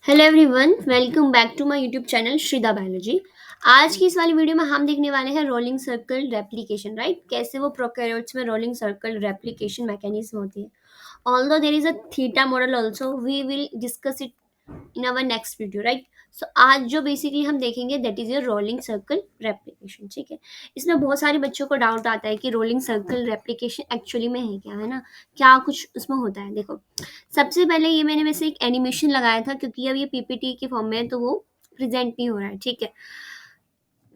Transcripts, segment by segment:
Hello everyone, welcome back to my YouTube channel Shrida biology. आज की इस वाली वीडियो में हम देखने वाले हैं रोलिंग सर्कल रेप्लिकेशन, राइट। कैसे वो प्रोकैरियोट्स में रोलिंग सर्कल रेप्लिकेशन मैकेनिज्म होती है। Although there is a theta model also, we will discuss it in our next video, right? So आज जो बेसिकली हम देखेंगे that is your rolling circle replication, ठीक है। इसमें बहुत सारे बच्चों को डाउट आता है कि रोलिंग सर्कल रेप्लिकेशन एक्चुअली में है क्या, है ना। क्या कुछ उसमें होता है, देखो। सबसे पहले ये मैंने वैसे एक एनिमेशन लगाया था क्योंकि अब ये पीपीटी के फॉर्म में है तो वो प्रेजेंट नहीं हो रहा है, ठीक है।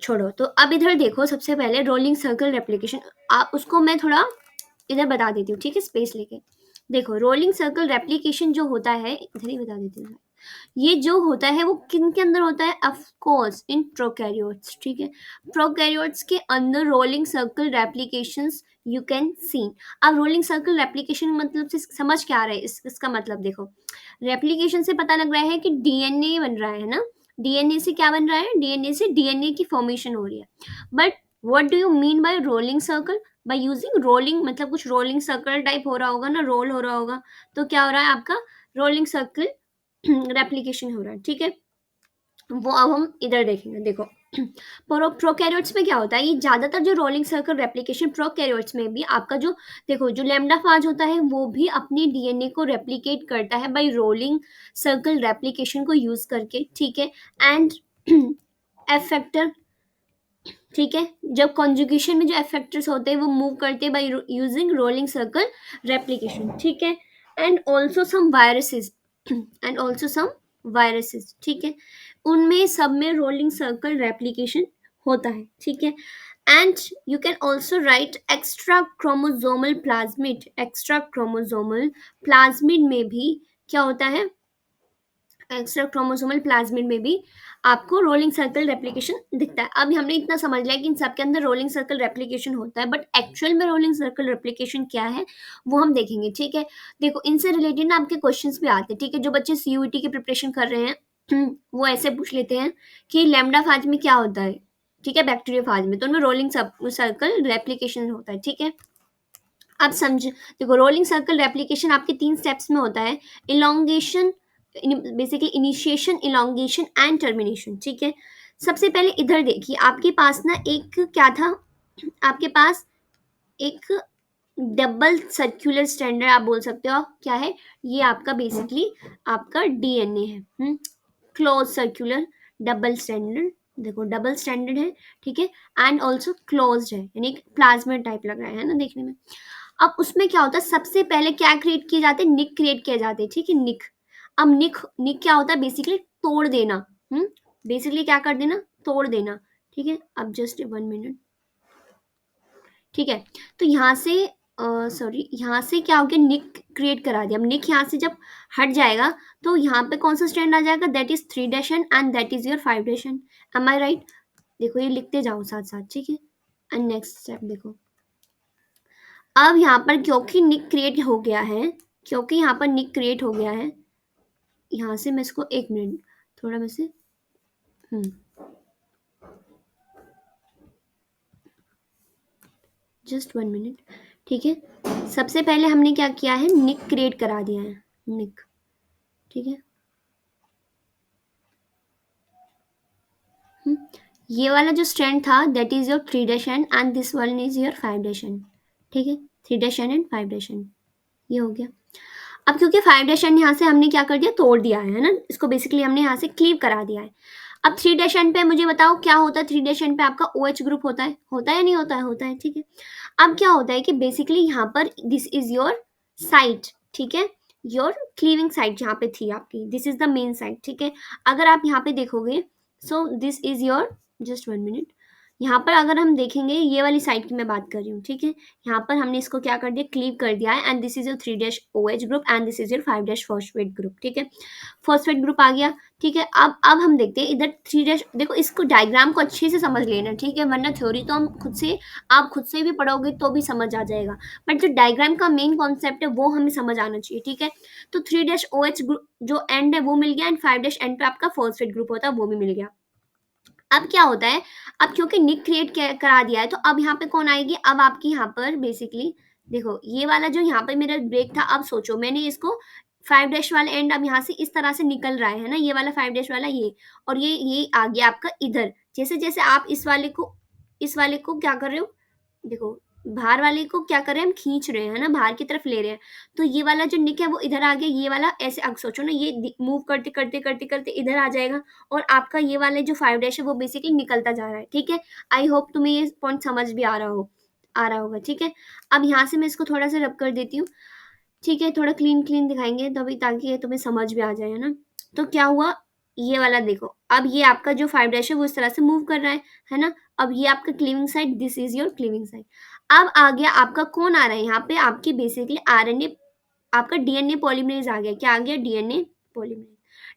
छोड़ो, तो अब इधर देखो, सबसे पहले रोलिंग सर्कल रेप्लिकेशन, आप उसको मैं थोड़ा इधर बता देती हूँ, ठीक है, स्पेस लेके। देखो, रोलिंग सर्कल रेप्लिकेशन जो होता है, इधर ही बता देती हूँ। ये जो होता है वो किन के अंदर होता है, ऑफ कोर्स इन प्रोकैरियोट्स, ठीक है। प्रोकैरियोट्स के अंदर rolling circle replications you can see. अब रोलिंग सर्कल रेप्लिकेशन मतलब से समझ क्या आ रहा है, इसका मतलब देखो, रेप्लिकेशन से पता लग रहा है कि डीएनए बन रहा है ना। डीएनए से क्या बन रहा है, डीएनए से डीएनए की फॉर्मेशन हो रही है। But what do you mean by rolling circle? Bye using rolling, मतलब कुछ रोलिंग सर्कल टाइप हो रहा होगा ना, रोल हो रहा होगा, तो क्या हो रहा है आपका रोलिंग सर्कल रेप्लिकेशन हो रहा है, ठीक है। वो अब हम इधर देखेंगे, देखो। प्रोकैरियोट्स में क्या होता है, ये ज्यादातर जो रोलिंग सर्कल रेप्लिकेशन प्रोकैरियोट्स में भी आपका जो, देखो, जो लैम्डा फाज होता है वो भी अपने डीएनए को रेप्लिकेट करता है बाय रोलिंग सर्कल रेप्लिकेशन को यूज करके, ठीक है। एंड एफेक्टर, ठीक है, जब कॉन्जुगेशन में जो एफेक्टर्स होते हैं वो मूव करते हैं by using rolling circle replication, ठीक है। And also some viruses, and also some viruses, ठीक है। उनमें सब में रोलिंग सर्कल रेप्लिकेशन होता है, ठीक है। And you can also right extra chromosomal plasmid, extra chromosomal plasmid में भी क्या होता है, एक्स्ट्रा क्रोमोसोमल प्लाज्मिड में भी आपको रोलिंग सर्कल रेप्लिकेशन दिखता है। अब हमने इतना समझ लिया कि इन सबके अंदर रोलिंग सर्कल रेप्लिकेशन होता है, बट एक्चुअल में रोलिंग सर्कल रेप्लिकेशन क्या है वो हम देखेंगे, ठीक है। देखो, इनसे रिलेटेड ना आपके क्वेश्चंस भी आते हैं, ठीक है। जो बच्चे सीयूईटी की प्रिपरेशन कर रहे हैं वो ऐसे पूछ लेते हैं कि लैम्डा फाज में क्या होता है, ठीक है, बैक्टीरिया फाज में, तो उनमें रोलिंग सर्कल रेप्लिकेशन होता है, ठीक है। अब समझ, देखो, रोलिंग सर्कल रेप्लिकेशन आपके 3 स्टेप्स में होता है। Elongation, basically initiation, elongation and termination, ठीक है। सबसे पहले इधर देखिए, आपके पास ना एक क्या था, आपके पास एक डबल सर्कुलर स्ट्रैंड आप बोल सकते हो, क्या है ये आपका, बेसिकली आपका डीएनए है। क्लोज सर्कुलर डबल स्टैंडर्ड, देखो डबल स्टैंडर्ड है, ठीक है। एंड ऑल्सो क्लोज है, यानी प्लाज्मा टाइप लग रहा है ना देखने में। अब उसमें क्या होता है, सबसे पहले क्या क्रिएट किए जाते हैं, निक क्रिएट किए जाते हैं, ठीक है, निक। अब निक, निक क्या होता है, बेसिकली तोड़ देना। बेसिकली क्या कर देना, तोड़ देना, ठीक है। अब जस्ट 1 मिनट, ठीक है। तो यहाँ से सॉरी, यहाँ से क्या हो गया, निक क्रिएट करा दिया। अब निक यहाँ से जब हट जाएगा तो यहाँ पे कौन सा स्टैंड आ जाएगा, that is 3' and that is your 5'। Am I right? देखो, ये लिखते जाओ साथ साथ, ठीक है। एंड नेक्स्ट स्टेप देखो, अब यहाँ पर क्योंकि निक क्रिएट हो गया है, क्योंकि यहाँ पर निक क्रिएट हो गया है, यहाँ से मैं इसको 1 मिनट थोड़ा मैं से जस्ट 1 मिनट, ठीक है। सबसे पहले हमने क्या किया है, निक क्रिएट करा दिया है, निक, ठीक है। ये वाला जो स्ट्रैंड था that is your 3' and this one is your 5', ठीक है। 3' एंड 5', ये हो गया। अब क्योंकि 5' यहाँ से हमने क्या कर दिया, तोड़ दिया है ना, इसको बेसिकली हमने यहाँ से क्लीव करा दिया है। अब 3' पे मुझे बताओ क्या होता है, 3' पे आपका OH ग्रुप होता है या नहीं होता है, होता है, ठीक है। अब क्या होता है कि बेसिकली यहाँ पर दिस इज योर साइट, ठीक है, योर क्लीविंग साइट जहाँ पे थी आपकी, this is the main site, ठीक है। अगर आप यहाँ पे देखोगे, so this is your, just 1 minute, यहाँ पर अगर हम देखेंगे, ये वाली साइड की मैं बात कर रही हूँ, ठीक है। यहाँ पर हमने इसको क्या कर दिया, क्लीव कर दिया है, and this is your 3' OH group and this is your 5' phosphate group, ठीक है। फॉस्फेट ग्रुप आ गया, ठीक है। अब हम देखते हैं इधर 3', देखो इसको डायग्राम को अच्छे से समझ लेना, ठीक है, वरना थ्योरी तो हम खुद से, आप खुद से भी पढ़ोगे तो भी समझ आ जाएगा, बट जो डायग्राम का मेन कॉन्सेप्ट है वो हमें समझ आना चाहिए, ठीक है। तो 3' OH ग्रुप जो एंड है वो मिल गया, एंड 5' एंड पे आपका फॉस्फेट ग्रुप होता है, वो भी मिल गया। अब क्या होता है, अब क्योंकि निक क्रिएट करा दिया है तो अब यहाँ पे कौन आएगी, अब आपकी यहाँ पर बेसिकली देखो, ये वाला जो यहाँ पे मेरा ब्रेक था, अब सोचो मैंने इसको 5 डैश वाला एंड अब यहाँ से इस तरह से निकल रहा है ना, ये वाला 5 डैश वाला ये, और ये आ गया आपका इधर। जैसे जैसे आप इस वाले को क्या कर रहे हो, देखो बाहर वाले को क्या कर रहे हैं हम, खींच रहे हैं ना, बाहर की तरफ ले रहे हैं। तो ये वाला जो निक है वो इधर आ गया, ये वाला ऐसे अब सोचो ना, ये मूव करते करते करते करते इधर आ जाएगा, और आपका ये वाला जो 5 डैश है वो बेसिकली निकलता जा रहा है। ठीक है, आई होप तुम्हें ये पॉइंट समझ भी आ रहा होगा। ठीक है, अब यहाँ से मैं इसको थोड़ा सा रब कर देती हूँ। ठीक है, थोड़ा क्लीन क्लीन दिखाएंगे तभी, ताकि ये तुम्हें समझ भी आ जाए, है ना। तो क्या हुआ, ये वाला देखो, अब ये आपका जो 5 डैश है वो इस तरह से मूव कर रहा है ना। अब ये आपका cleaving side, this is your cleaving side. अब आ गया आपका कौन आ रहा है यहाँ पे, आपकी बेसिकली आरएनए, आपका डीएनए पॉलीमरेज आ गया। क्या आ गया, डीएनए पॉलीमरेज।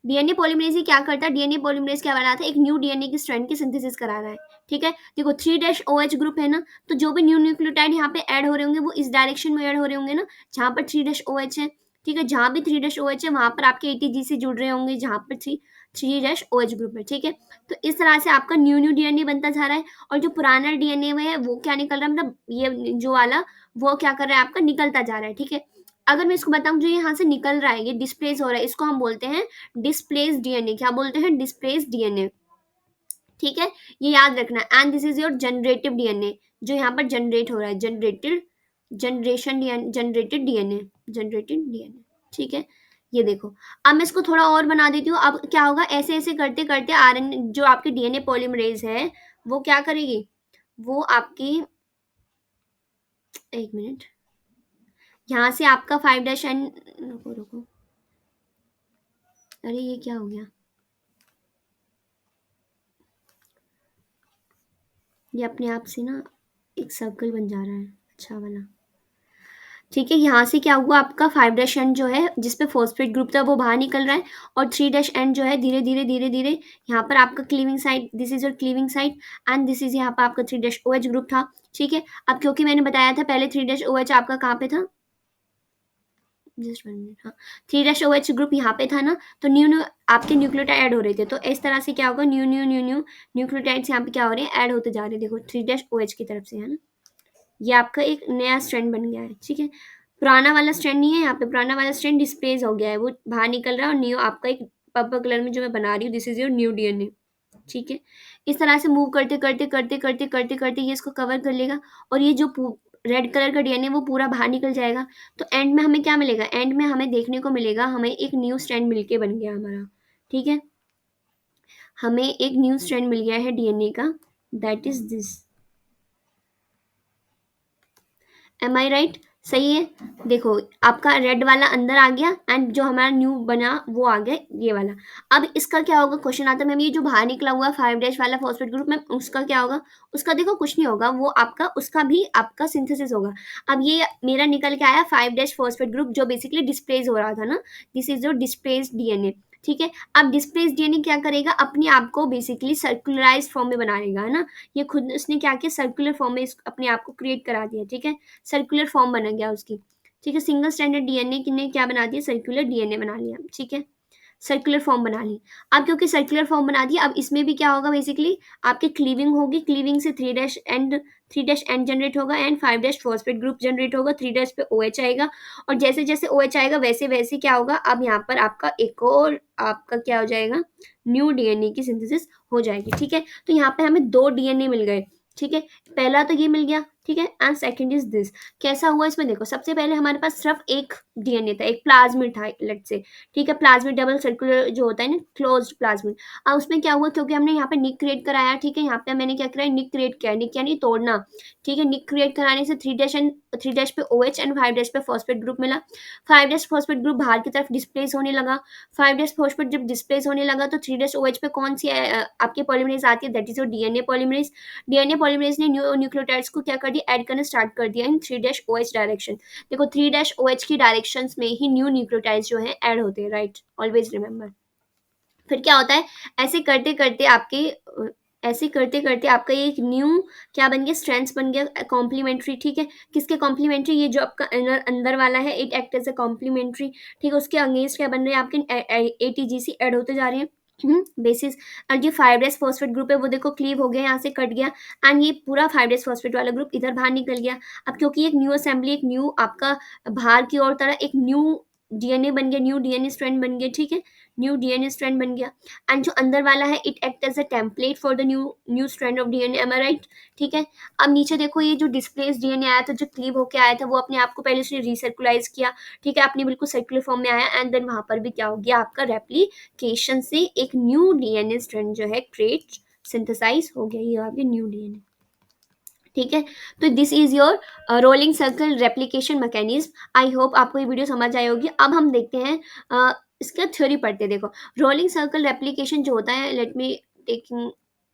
डीएनए पॉलीमरेज ही क्या करता है, डीएनए पॉलीमरेज क्या बनाता है, एक न्यू डीएनए की स्ट्रैंड की सिंथेसिस करा रहा है। ठीक है, देखो 3 डैश OH ग्रुप है ना, तो जो भी न्यू न्यूक्लियोटाइड यहाँ पे ऐड हो रहे होंगे वो इस डायरेक्शन में ऐड हो रहे होंगे ना, जहाँ पर 3 डैश OH है। ठीक है, जहाँ भी 3 डैश OH है वहां पर आपके ATG से जुड़ रहे होंगे, जहाँ पर 3 डैश OH ग्रुप है। ठीक है, तो इस तरह से आपका न्यू न्यू डीएनए बनता जा रहा है, और जो पुराना डीएनए में है वो क्या निकल रहा है, मतलब ये जो वाला वो क्या कर रहा है, आपका निकलता जा रहा है। ठीक है, अगर मैं इसको बताऊं जो यहाँ से निकल रहा है, ये डिस्प्लेस हो रहा है, इसको हम बोलते हैं डिस्प्लेस डीएनए। क्या बोलते हैं, डिस्प्लेस डीएनए। ठीक है, ये याद रखना। And this is your generative DNA, जो यहाँ पर जनरेट हो रहा है, जनरेटेड डीएनए, जनरेटेड डीएनए। ठीक है, ये देखो, अब मैं इसको थोड़ा और बना देती हूँ। अब क्या होगा, ऐसे ऐसे करते करते आरएनए जो आपकी डीएनए पॉलीमरेज है वो क्या करेगी, वो आपकी, एक मिनट, यहाँ से आपका 5 डैश एन, रुको रुको, अरे ये क्या हो गया, ये अपने आप से ना एक सर्कल बन जा रहा है, अच्छा वाला। ठीक है, यहाँ से क्या हुआ, आपका 5 डैश एंड जो है जिसपे फॉस्फेट ग्रुप था वो बाहर निकल रहा है, और 3 डैश एंड जो है धीरे धीरे धीरे धीरे यहाँ पर आपका cleaving side, this is your cleaving side, and this is यहाँ पर आपका 3 डैश OH ग्रुप था। ठीक है, अब क्योंकि मैंने बताया था पहले 3 डैश OH आपका कहाँ पे था, जस्ट 1 मिनट, हाँ, 3 डैश OH ग्रुप यहाँ पे था ना, तो न्यू न्यू आपके न्यूक्लियोटाइड ऐड हो रहे थे, तो इस तरह से क्या होगा, new new new new nucleotides यहाँ पे क्या हो रहे हैं, ऐड होते जा रहे हैं। देखो 3 डैश OH की तरफ से, है ना, ये आपका एक नया स्ट्रैंड बन गया है। ठीक है, पुराना वाला स्ट्रैंड नहीं है, यहाँ पे पुराना वाला स्ट्रैंड डिस्प्लेस हो गया है, वो बाहर निकल रहा है, और न्यू आपका एक पर्पल कलर में जो मैं बना रही हूँ, this is your new DNA. ठीक है, इस तरह से मूव करते करते करते करते करते करते ये इसको कवर कर लेगा, और ये जो रेड कलर का डीएनए वो पूरा बाहर निकल जाएगा। तो एंड में हमें क्या मिलेगा, एंड में हमें देखने को मिलेगा, हमें एक न्यू स्ट्रैंड मिलके बन गया हमारा। ठीक है, हमें एक न्यू स्ट्रैंड मिल गया है डीएनए का, that is this. Am I right, सही है। देखो आपका रेड वाला अंदर आ गया, एंड जो हमारा न्यू बना वो आ गया ये वाला। अब इसका क्या होगा, क्वेश्चन आता है मैम ये जो बाहर निकला हुआ 5 डैश वाला फॉस्फेट ग्रुप में उसका क्या होगा, उसका देखो कुछ नहीं होगा, वो आपका उसका भी आपका सिंथेसिस होगा। अब ये मेरा निकल के आया 5 डैश फॉस्फेट ग्रुप जो बेसिकली डिस्प्लेस हो रहा था ना, this is your displace DNA. ठीक है, अब डिस्प्लेस डीएनए क्या करेगा, अपने आप को बेसिकली सर्कुलराइज फॉर्म में बनाएगा, है ना, ये खुद उसने क्या किया, सर्कुलर फॉर्म में अपने आप को क्रिएट करा दिया। ठीक है, सर्कुलर फॉर्म बन गया उसकी। ठीक है, सिंगल स्टैंडर्ड डीएनए ने क्या बना दिया, सर्कुलर डीएनए बना लिया। ठीक है, सर्कुलर फॉर्म बना ली। अब क्योंकि सर्कुलर फॉर्म बना दिया, अब इसमें भी क्या होगा, बेसिकली आपकी क्लीविंग होगी, क्लीविंग से 3 डैश एंड जनरेट होगा, and 5 dash phosphate group generate होगा, 3 डैश पे OH आएगा, और जैसे जैसे OH आएगा वैसे वैसे क्या होगा, अब यहाँ पर आपका एक और आपका क्या हो जाएगा, न्यू डीएनए की सिंथेसिस हो जाएगी। ठीक है, तो यहाँ पे हमें 2 डीएनए मिल गए। ठीक है, पहला तो ये मिल गया। ठीक है, एंड सेकंड इज दिस। कैसा हुआ इसमें, देखो सबसे पहले हमारे पास सिर्फ एक डीएनए था, एक प्लाज्मिड था लेट से। ठीक है, प्लाज्मिड डबल सर्कुलर जो होता है ना, क्लोज्ड प्लाज्मिड। अब उसमें क्या हुआ, क्योंकि हमने यहाँ पे निक क्रिएट कराया। ठीक है, यहाँ पे मैंने क्या कराया, निक क्रिएट किया, निक यानी तोड़ना। ठीक है, निक क्रिएट कराने से 3 डैश पे OH एंड 5 डैश पे फॉस्फेट ग्रुप मिला। 5 डैश फॉस्फेट ग्रुप बाहर की तरफ डिस्प्लेस होने लगा। 5 डैश फॉस्फेट जब डिस्प्लेस होने लगा तो 3 डैश OH पे कौन सी आपकी पॉलीमरेज आती है, that is your DNA polymerase. DNA polymerase ने न्यूक्लियोटाइड्स को क्या कर दिया, ऐड करना स्टार्ट कर दिया इन 3 डैश OH डायरेक्शन। देखो 3 डैश OH की डायरेक्शंस में ही न्यू न्यूक्लियोटाइड्स जो है ऐड होते हैं, राइट, ऑलवेज रिमेंबर। फिर क्या होता है, ऐसे करते करते आपके ऐसे करते करते आपका एक न्यू क्या बन गया, स्ट्रैंड्स बन गया कॉम्प्लीमेंट्री। ठीक है, किसके कॉम्प्लीमेंट्री, ये जो आपका अंदर वाला है it act as a complementary. ठीक है, उसके अगेंस्ट क्या बन रहे हैं, आपके ATGC ऐड होते जा रहे हैं बेसिस। और ये 5 डैश फॉस्फेट ग्रुप है वो देखो क्लीव हो गया, यहाँ से कट गया, एंड ये पूरा 5 डैश फॉस्फेट वाला ग्रुप इधर बाहर निकल गया। अब क्योंकि एक न्यू असेंबली, एक न्यू आपका बाहर की ओर तरह एक न्यू डीएनए बन गया, न्यू डीएनए स्ट्रैंड बन गया, ठीक है, न्यू डीएनए स्ट्रैंड बन गया। एंड जो अंदर वाला है it act as a template for the new new strand of DNA, am I right? ठीक है। अब नीचे देखो ये जो डिस्प्लेस डीएनए आया था, जो क्लीव होके आया था, वो अपने आप को पहले उसने रिसर्कुलाइज किया, ठीक है, अपनी बिल्कुल सर्कुलर फॉर्म में आया, एंड देन वहां पर भी क्या हो गया, आपका रेप्लीकेशन से एक न्यू डीएनए स्ट्रैंड जो है क्रिएट सिंथेसाइज हो गया, ये आ गया न्यू डीएनए, ठीक है। तो this is your rolling circle replication mechanism. I hope आपको ये वीडियो समझ आई होगी। अब हम देखते हैं इसका थ्योरी पढ़ते हैं। देखो, रोलिंग सर्कल रेप्लिकेशन जो होता है, लेट मी टेकिंग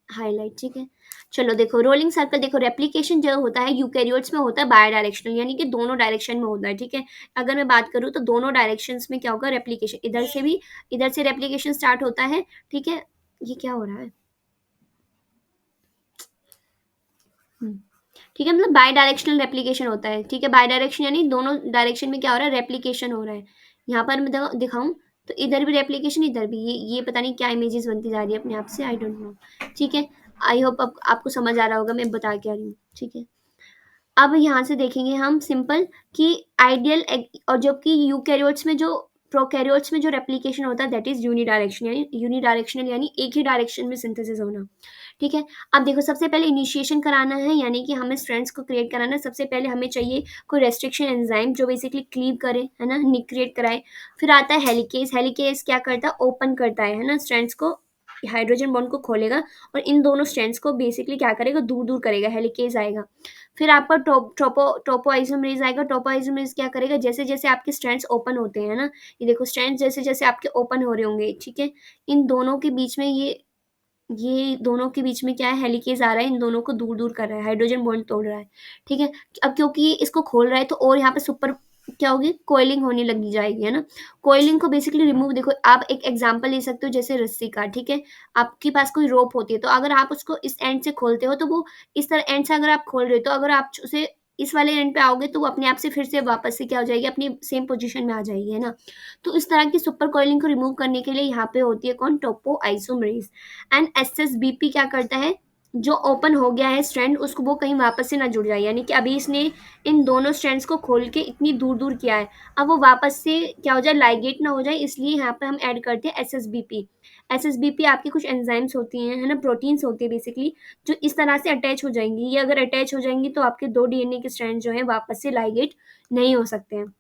हाईलाइट, ठीक है। चलो देखो, रोलिंग सर्कल, देखो रेप्लिकेशन जो होता है यूकैरियोट्स में होता है बाय डायरेक्शनल, यानी कि दोनों डायरेक्शन में होता है, ठीक है। अगर मैं बात करूँ तो दोनों डायरेक्शंस में क्या होगा, रेप्लिकेशन, इधर से भी, इधर से रेप्लिकेशन स्टार्ट होता है, ठीक है। ये क्या हो रहा है? हम्म, ठीक है, मतलब बाय डायरेक्शनल रेप्लिकेशन होता है, ठीक है। बाय डायरेक्शन यानी दोनों डायरेक्शन में क्या हो रहा है, रेप्लिकेशन हो रहा है। यहाँ पर मैं दिखाऊं तो इधर भी रेप्लिकेशन, इधर भी, ये पता नहीं क्या इमेजेस बनती जा रही है अपने आप से, आई डोंट नो, ठीक है। आई होप आपको समझ आ रहा होगा मैं बता क्या रही हूँ, ठीक है। अब यहाँ से देखेंगे हम सिंपल कि आइडियल, और जबकि यूकैरियोट्स में जो, प्रोकैरियोट्स में जो रेप्लिकेशन होता है दैट इज यूनिडायरेक्शनल, यानी यूनिडायरेक्शनल यानी एक ही डायरेक्शन में सिंथेसिस होना, ठीक है। अब देखो, सबसे पहले इनिशिएशन कराना है, यानी कि हमें स्ट्रैंड्स को क्रिएट कराना है। सबसे पहले हमें चाहिए कोई रेस्ट्रिक्शन एंजाइम जो बेसिकली क्लीव करे, है ना, निक क्रिएट कराए। फिर आता है हेलिकेज। हेलिकेज क्या करता है, ओपन करता है ना, स्ट्रैंड्स को, हाइड्रोजन बॉन्ड को खोलेगा और इन दोनों स्ट्रैंड्स को बेसिकली क्या करेगा, दूर दूर करेगा, हेलिकेज आएगा। फिर आपका टोपोइसोमरेज आएगा। टोपोइसोमरेज क्या करेगा, जैसे जैसे आपके स्ट्रैंड्स ओपन होते हैं ना, ये देखो स्ट्रैंड्स जैसे जैसे आपके ओपन हो रहे होंगे, ठीक है, इन दोनों के बीच में ये दोनों के बीच में क्या है, हेलिकेज आ रहा है, इन दोनों को दूर दूर कर रहा है, हाइड्रोजन बॉन्ड तोड़ रहा है, ठीक है। अब क्योंकि ये इसको खोल रहा है तो और यहाँ पे सुपर क्या होगी, कोयलिंग होने लगी जाएगी, है ना। कोयलिंग को बेसिकली रिमूव, देखो आप एक एग्जांपल ले सकते हो जैसे रस्सी का, ठीक है। आपके पास कोई रोप होती है तो अगर आप उसको इस एंड से खोलते हो तो वो इस तरह एंड से अगर आप खोल रहे हो तो अगर आप उसे इस वाले एंड पे आओगे तो वो अपने आप से फिर से वापस से क्या हो जाएगी, अपनी सेम पोजीशन में आ जाएगी, है ना। तो इस तरह की सुपर कॉइलिंग को रिमूव करने के लिए यहाँ पे होती है कौन, टोपो आइसोमरेज। एंड एसएसबीपी क्या करता है, जो ओपन हो गया है स्ट्रैंड उसको वो कहीं वापस से ना जुड़ जाए, यानी कि अभी इसने इन दोनों स्ट्रैंड्स को खोल के इतनी दूर दूर किया है, अब वो वापस से क्या हो जाए, लाइगेट ना हो जाए, इसलिए यहाँ पे हम ऐड करते हैं एसएसबीपी। एसएसबीपी आपकी कुछ एंजाइम्स होती हैं, है ना, प्रोटीन्स होती है बेसिकली, जो इस तरह से अटैच हो जाएंगी। ये अगर अटैच हो जाएंगी तो आपके दो डीएनए के स्ट्रैंड जो है वापस से लाइगेट नहीं हो सकते हैं।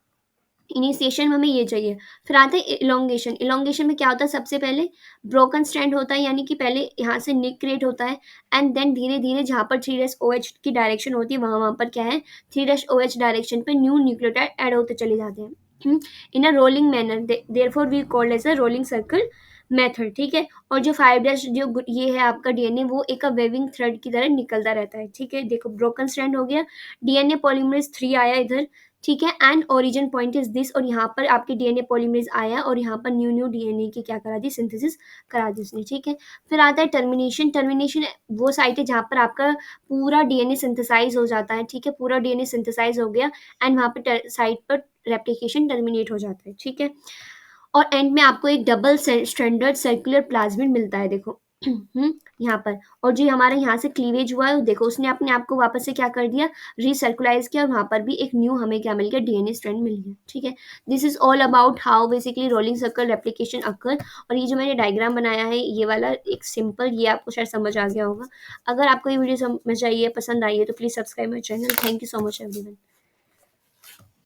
इनिशिएशन में हमें ये चाहिए। फिर आता है इलोंगेशन। इलोंगेशन में क्या होता है, सबसे पहले ब्रोकन स्ट्रैंड होता है, यानी कि पहले यहाँ से निक क्रिएट होता है, एंड देन धीरे धीरे जहाँ पर 3-OH की डायरेक्शन होती है वहाँ वहाँ पर क्या है, 3-OH डायरेक्शन पे न्यू न्यूक्लियोटाइड ऐड होते चले जाते हैं in a rolling manner, therefore we called as a rolling circle method, ठीक है। और जो 5' जो ये है आपका डीएनए, वो एक वेविंग थ्रेड की तरह निकलता रहता है, ठीक है। देखो ब्रोकन स्ट्रैंड हो गया, डीएनए पॉलीमरेज 3 आया इधर, ठीक है, and origin point is this, और यहाँ पर आपके डीएनए पॉलीमरेज आया और यहाँ पर न्यू न्यू डीएनए की क्या करा दी, सिंथेसिस करा दी उसने, ठीक है। फिर आता है टर्मिनेशन। टर्मिनेशन वो साइट है जहाँ पर आपका पूरा डीएनए सिंथेसाइज हो जाता है, ठीक है, पूरा डीएनए सिंथेसाइज हो गया एंड वहाँ पर साइट पर रेप्लिकेशन टर्मिनेट हो जाता है, ठीक है। और एंड में आपको एक डबल स्टैंडर्ड सर्कुलर प्लाज्मिड मिलता है, देखो यहाँ पर। और जो हमारा यहाँ से क्लीवेज हुआ है, देखो उसने अपने आप को वापस से क्या कर दिया, रिसर्कुलाइज किया, और वहाँ पर भी एक न्यू हमें क्या मिल गया, डीएनए स्ट्रैंड मिल गया, ठीक है। This is all about how basically rolling circle replication occur. और ये जो मैंने डायग्राम बनाया है ये वाला एक सिंपल, ये आपको शायद समझ आ गया होगा। अगर आपको ये वीडियो समझ आई है, पसंद आई है, तो please subscribe my channel. Thank you so much everyone.